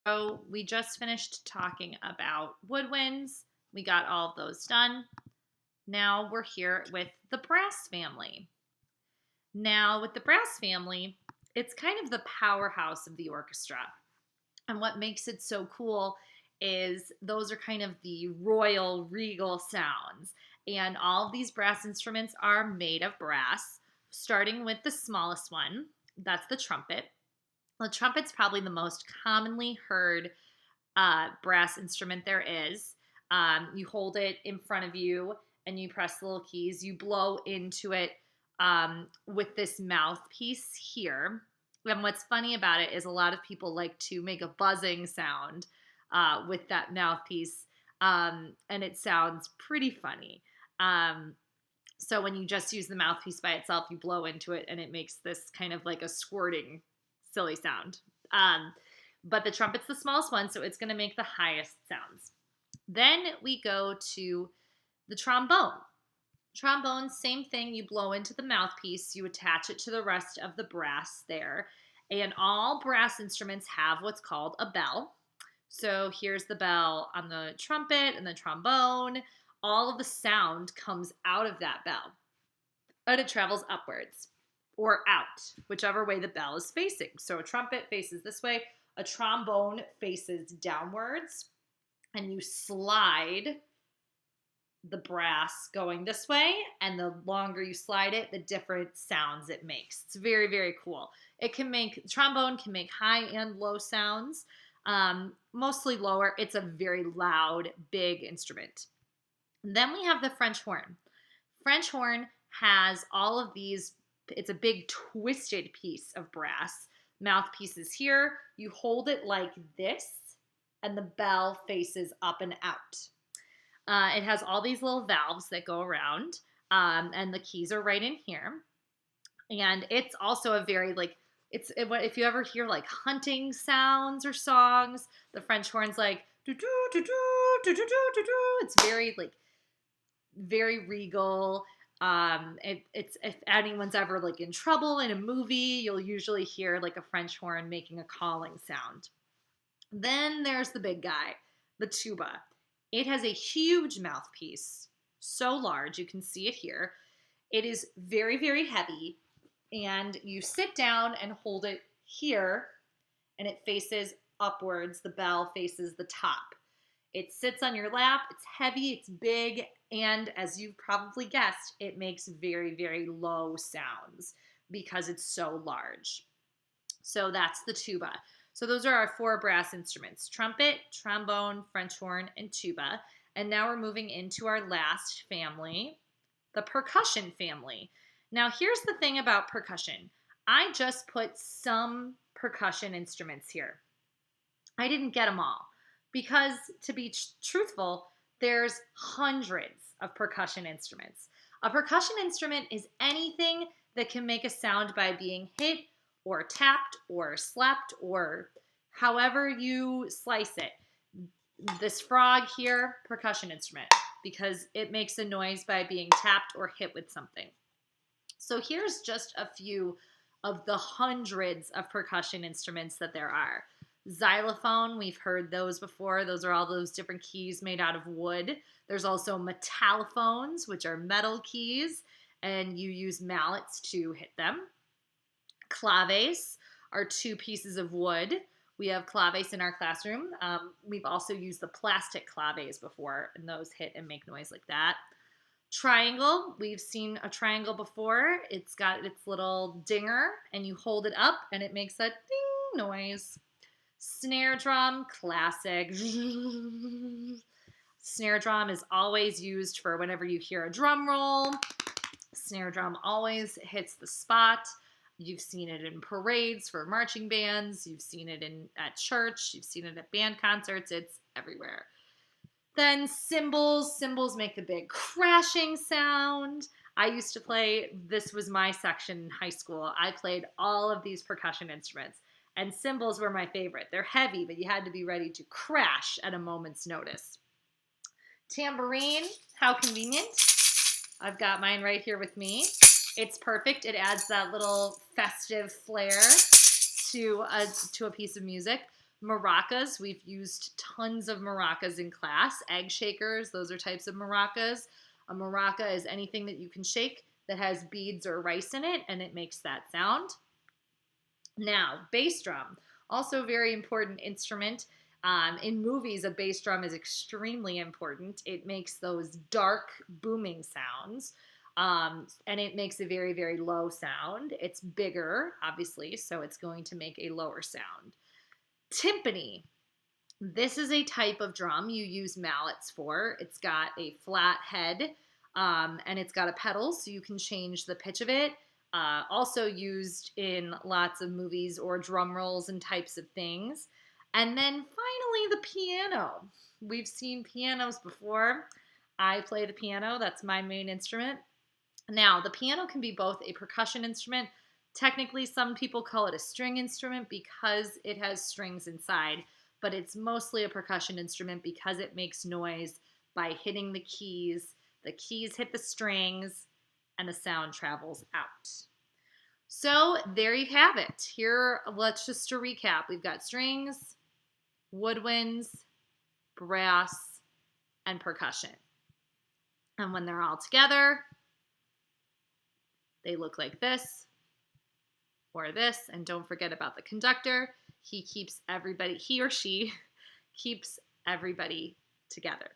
So we just finished talking about woodwinds. We got all of those done. Now we're here with the brass family. Now, with the brass family, it's kind of the powerhouse of the orchestra. And what makes it so cool is those are kind of the royal, regal sounds. And all of these brass instruments are made of brass, starting with the smallest one. That's the trumpet. The trumpet's probably the most commonly heard brass instrument there is. You hold it in front of you and you press the little keys. You blow into it with this mouthpiece here. And what's funny about it is a lot of people like to make a buzzing sound with that mouthpiece, and it sounds pretty funny. So when you just use the mouthpiece by itself, you blow into it and it makes this kind of like a squirting, silly sound. But the trumpet's the smallest one, so it's going to make the highest sounds. Then we go to the trombone. Trombone, same thing. You blow into the mouthpiece, you attach it to the rest of the brass there. And all brass instruments have what's called a bell. So here's the bell on the trumpet and the trombone. All of the sound comes out of that bell, and it travels upwards or out, whichever way the bell is facing. So a trumpet faces this way, a trombone faces downwards, and you slide the brass going this way, and the longer you slide it, the different sounds it makes. It's very, very cool. Trombone can make high and low sounds, mostly lower. It's a very loud, big instrument. And then we have the French horn. French horn has all of these, it's a big twisted piece of brass. Mouthpiece is here. You hold it like this, and the bell faces up and out. It has all these little valves that go around, and the keys are right in here. And it's also a very if you ever hear like hunting sounds or songs, the French horn's like do do do do do do do do. It's very regal. It's if anyone's ever like in trouble in a movie, you'll usually hear like a French horn making a calling sound. Then there's the big guy, the tuba. It has a huge mouthpiece, so large, you can see it here. It is very, very heavy, and you sit down and hold it here, and it faces upwards. The bell faces the top. It sits on your lap, it's heavy, it's big, and as you've probably guessed, it makes very, very low sounds because it's so large. So that's the tuba. So those are our four brass instruments: trumpet, trombone, French horn, and tuba. And now we're moving into our last family, the percussion family. Now here's the thing about percussion. I just put some percussion instruments here. I didn't get them all because, to be truthful, there's hundreds of percussion instruments. A percussion instrument is anything that can make a sound by being hit or tapped or slapped or however you slice it. This frog here, percussion instrument, because it makes a noise by being tapped or hit with something. So here's just a few of the hundreds of percussion instruments that there are. Xylophone, we've heard those before. Those are all those different keys made out of wood. There's also metallophones, which are metal keys, and you use mallets to hit them. Claves are two pieces of wood. We have claves in our classroom. We've also used the plastic claves before, and those hit and make noise like that. Triangle, we've seen a triangle before. It's got its little dinger, and you hold it up, and it makes a ding noise. Snare drum, classic. Snare drum is always used for whenever you hear a drum roll. Snare drum always hits the spot. You've seen it in parades for marching bands. You've seen it at church. You've seen it at band concerts. It's everywhere. Then cymbals. Cymbals make the big crashing sound. I used to play, this was my section in high school. I played all of these percussion instruments, and cymbals were my favorite. They're heavy, but you had to be ready to crash at a moment's notice. Tambourine, how convenient. I've got mine right here with me. It's perfect. It adds that little festive flair to a piece of music. Maracas, we've used tons of maracas in class. Egg shakers, those are types of maracas. A maraca is anything that you can shake that has beads or rice in it, and it makes that sound. Now, bass drum, also a very important instrument. In movies, a bass drum is extremely important. It makes those dark booming sounds, and it makes a very, very low sound. It's bigger, obviously, so it's going to make a lower sound. Timpani. This is a type of drum you use mallets for. It's got a flat head, and it's got a pedal, so you can change the pitch of it. Also used in lots of movies or drum rolls and types of things. And then finally, the piano. We've seen pianos before. I play the piano. That's my main instrument. Now, the piano can be both a percussion instrument. Technically, some people call it a string instrument because it has strings inside, but it's mostly a percussion instrument because it makes noise by hitting the keys. The keys hit the strings, and the sound travels out. So there you have it. Here, let's just to recap. We've got strings, woodwinds, brass, and percussion. And when they're all together, they look like this or this. And don't forget about the conductor. He or she keeps everybody together.